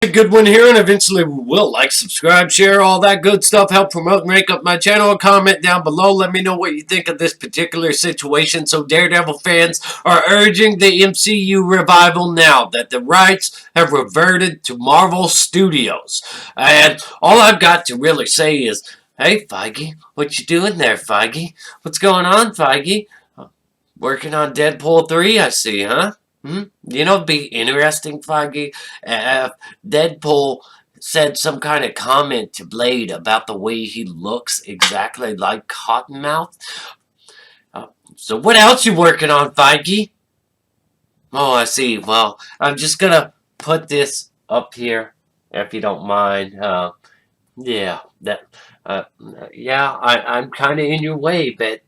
A good one here, and eventually we will like, subscribe, share, all that good stuff. Help promote and rank up my channel. Comment down below. Let me know what you think of this particular situation. So Daredevil fans are urging the MCU revival now that the rights have reverted to Marvel Studios. And all I've got to really say is, hey Feige, what you doing there, Feige? What's going on, Feige? Working on Deadpool 3, I see, huh? You know, it'd be interesting, Feige, if Deadpool said some kind of comment to Blade about the way he looks exactly like Cottonmouth. So what else you working on, Feige? Oh, I see. Well, I'm just gonna put this up here, if you don't mind. Yeah, that. Uh, yeah, I'm kind of in your way, but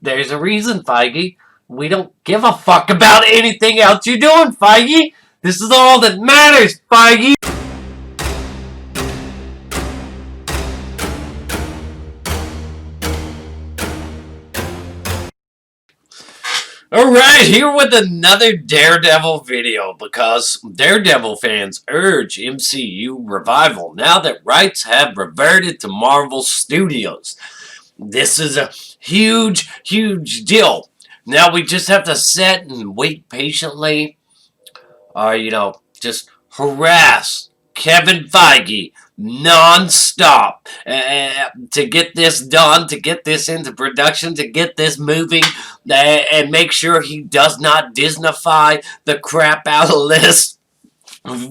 there's a reason, Feige. We don't give a fuck about anything else you're doing, Feige. This is all that matters, Feige. Alright, here with another Daredevil video because Daredevil fans urge MCU revival now that rights have reverted to Marvel Studios. This is a huge, huge deal. Now we just have to sit and wait patiently or, just harass Kevin Feige non-stop to get this done, to get this into production, to get this moving, and make sure he does not Disneyfy the crap out of this.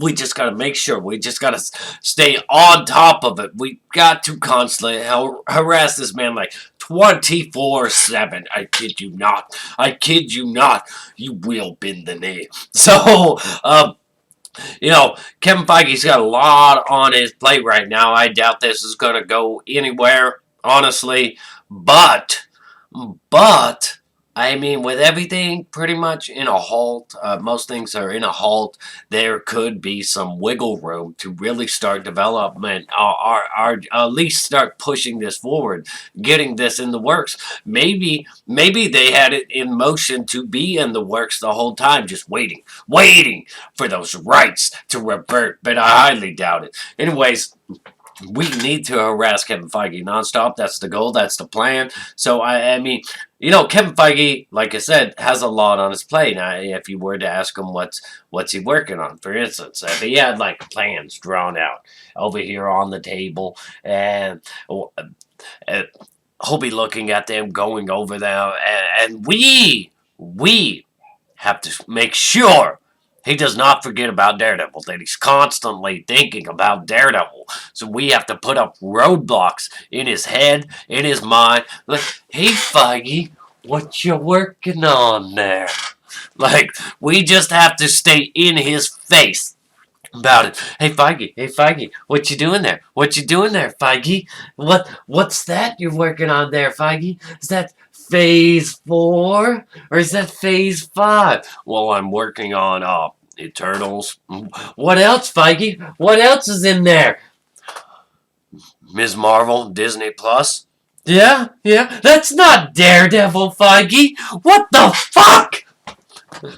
We just gotta make sure. We just gotta stay on top of it. We got to constantly harass this man like 24/7. I kid you not. I kid you not. You will bend the knee. So, Kevin Feige's got a lot on his plate right now. I doubt this is going to go anywhere, honestly. But, I mean, with everything pretty much in a halt, most things are in a halt, there could be some wiggle room to really start development, or at least start pushing this forward, getting this in the works. Maybe they had it in motion to be in the works the whole time, just waiting for those rights to revert, but I highly doubt it. Anyways, we need to harass Kevin Feige nonstop. That's the goal. That's the plan. So, I mean, Kevin Feige, like I said, has a lot on his plate. Now, if you were to ask him what's he working on, for instance, if he had, like, plans drawn out over here on the table, and he'll be looking at them, going over them, and we have to make sure he does not forget about Daredevil, that he's constantly thinking about Daredevil. So we have to put up roadblocks in his head, in his mind. Like, hey, Feige, what you working on there? Like, we just have to stay in his face about it. Hey, Feige, what you doing there? What you doing there, Feige? What's that you're working on there, Feige? Is that Phase 4? Or is that Phase 5? Well, I'm working on, Eternals. What else, Feige? What else is in there? Ms. Marvel, Disney Plus. Yeah. That's not Daredevil, Feige. What the fuck?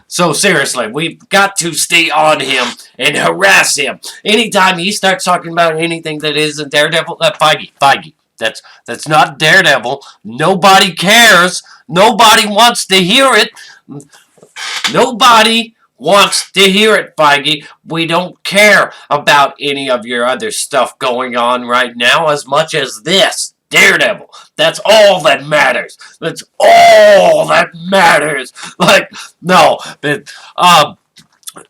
So seriously, we've got to stay on him and harass him. Anytime he starts talking about anything that isn't Daredevil, Feige. That's not Daredevil. Nobody cares. Nobody wants to hear it. Nobody wants to hear it, Feige. We don't care about any of your other stuff going on right now as much as this. Daredevil. That's all that matters. That's all that matters. Like, no, but,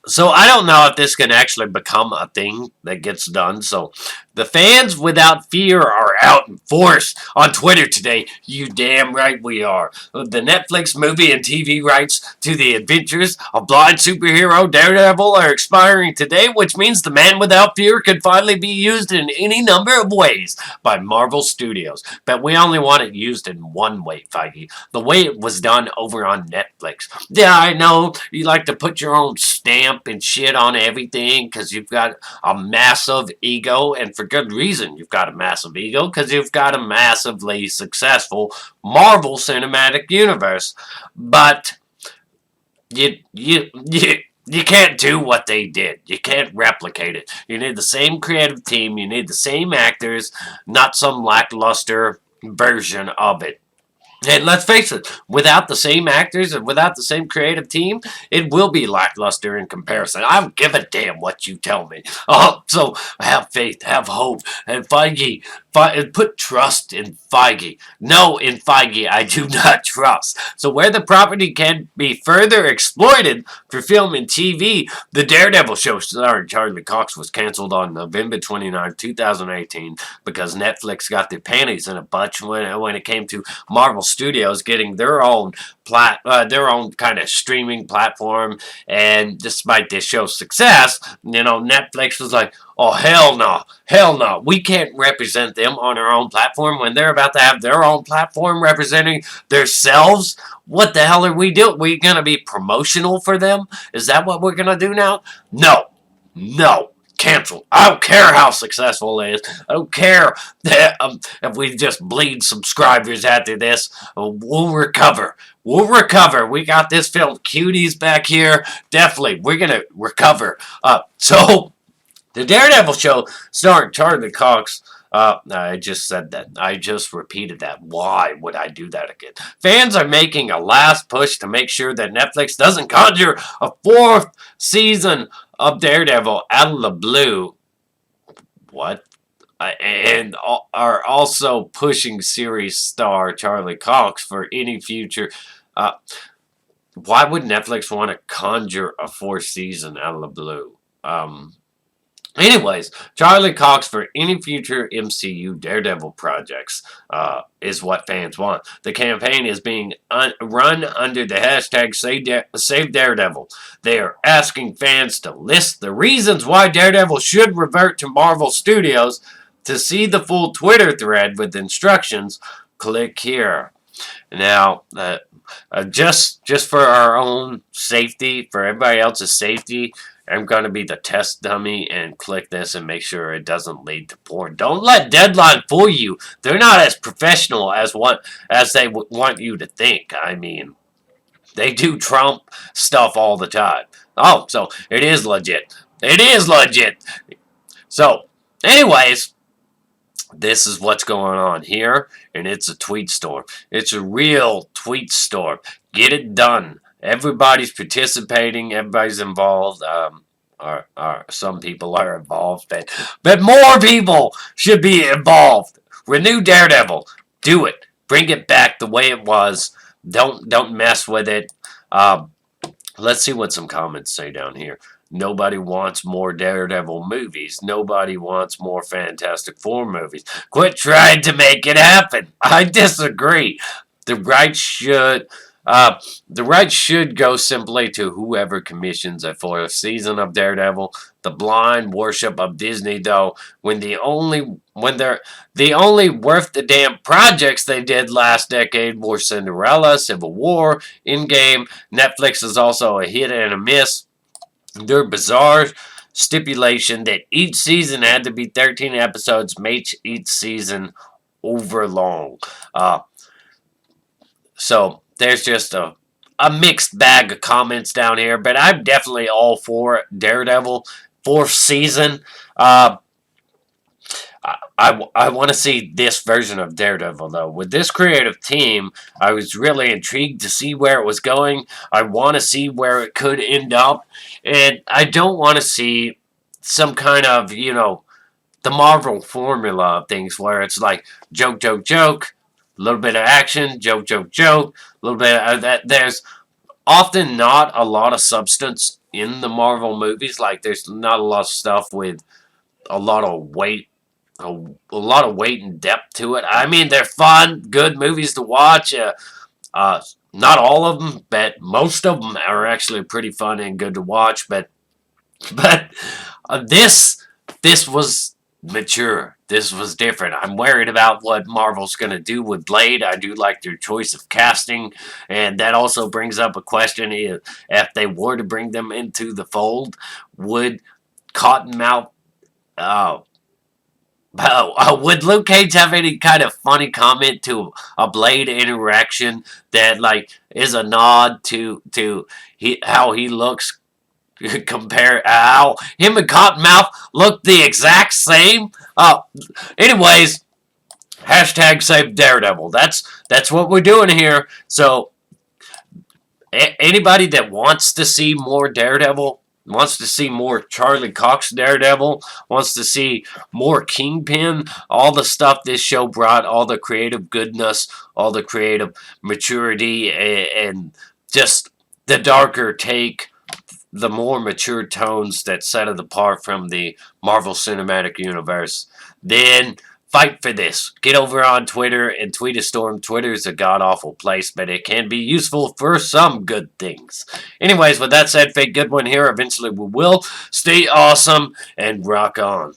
so I don't know if this can actually become a thing that gets done. So the fans without fear are out in force on Twitter today. You damn right we are. The Netflix movie and TV rights to the adventures of blind superhero Daredevil are expiring today, which means the man without fear could finally be used in any number of ways by Marvel Studios. But we only want it used in one way, Feige. The way it was done over on Netflix. Yeah, I know you like to put your own stamp and shit on everything because you've got a massive ego, and for good reason you've got a massive ego, because you've got a massively successful Marvel Cinematic Universe. But you You can't do what they did. You can't replicate it. You need the same creative team. You need the same actors, not some lackluster version of it. And let's face it, without the same actors and without the same creative team, it will be lackluster in comparison. I don't give a damn what you tell me. So have faith, have hope, and Feige, put trust in Feige. No, in Feige, I do not trust. So where the property can be further exploited for film and TV, the Daredevil show starring Charlie Cox was canceled on November 29, 2018, because Netflix got their panties in a bunch when it came to Marvel Studios getting their own kind of streaming platform. And despite this show's success, Netflix was like, oh, hell no, we can't represent them on our own platform when they're about to have their own platform representing themselves. What the hell are we doing? We gonna be promotional for them? Is that what we're gonna do now? No, cancel. I don't care how successful it is. I don't care that, if we just bleed subscribers after this. We'll recover. We got this film. Cuties back here. Definitely, we're gonna recover. So the Daredevil show starring Charlie Cox. I just said that. I just repeated that. Why would I do that again? Fans are making a last push to make sure that Netflix doesn't conjure a fourth season of Daredevil out of the blue. What? And are also pushing series star Charlie Cox for any future. Why would Netflix want to conjure a fourth season out of the blue? Anyways, Charlie Cox for any future MCU Daredevil projects is what fans want. The campaign is being run under the hashtag Save Daredevil. They are asking fans to list the reasons why Daredevil should revert to Marvel Studios. To see the full Twitter thread with instructions, click here. Now, just for our own safety, for everybody else's safety, I'm going to be the test dummy and click this and make sure it doesn't lead to porn. Don't let Deadline fool you. They're not as professional as they want you to think. I mean, they do Trump stuff all the time. Oh, so it is legit. It is legit. So, anyways, this is what's going on here, and it's a tweet storm. It's a real tweet storm. Get it done. Everybody's participating. Everybody's involved. Some people are involved, but more people should be involved. Renew Daredevil. Do it. Bring it back the way it was. Don't mess with it. Let's see what some comments say down here. Nobody wants more Daredevil movies. Nobody wants more Fantastic Four movies. Quit trying to make it happen. I disagree. The right should go simply to whoever commissions a fourth season of Daredevil. The blind worship of Disney, though, when they're the only worth the damn projects they did last decade were Cinderella, Civil War, Endgame. Netflix is also a hit and a miss. Their bizarre stipulation that each season had to be 13 episodes makes each season overlong. So there's just a mixed bag of comments down here, but I'm definitely all for Daredevil fourth season. I want to see this version of Daredevil, though. With this creative team, I was really intrigued to see where it was going. I want to see where it could end up. And I don't want to see some kind of, the Marvel formula of things where it's like joke, joke, joke, a little bit of action, joke, joke, joke, a little bit of that. There's often not a lot of substance in the Marvel movies. Like, there's not a lot of stuff with a lot of weight. A lot of weight and depth to it. I mean, they're fun, good movies to watch. Not all of them, but most of them are actually pretty fun and good to watch. But this was mature. This was different. I'm worried about what Marvel's going to do with Blade. I do like their choice of casting, and that also brings up a question: if they were to bring them into the fold, would Cottonmouth would Luke Cage have any kind of funny comment to a Blade interaction that is a nod to how he looks compare how him and Cottonmouth look the exact same. Anyways, hashtag Save Daredevil. That's what we're doing here. So anybody that wants to see more Daredevil, wants to see more Charlie Cox Daredevil, wants to see more Kingpin, all the stuff this show brought, all the creative goodness, all the creative maturity, and just the darker take, the more mature tones that set it apart from the Marvel Cinematic Universe, then fight for this. Get over on Twitter and tweet a storm. Twitter is a god-awful place, but it can be useful for some good things. Anyways, with that said, Fake Goodwin here. Eventually we will. Stay awesome and rock on.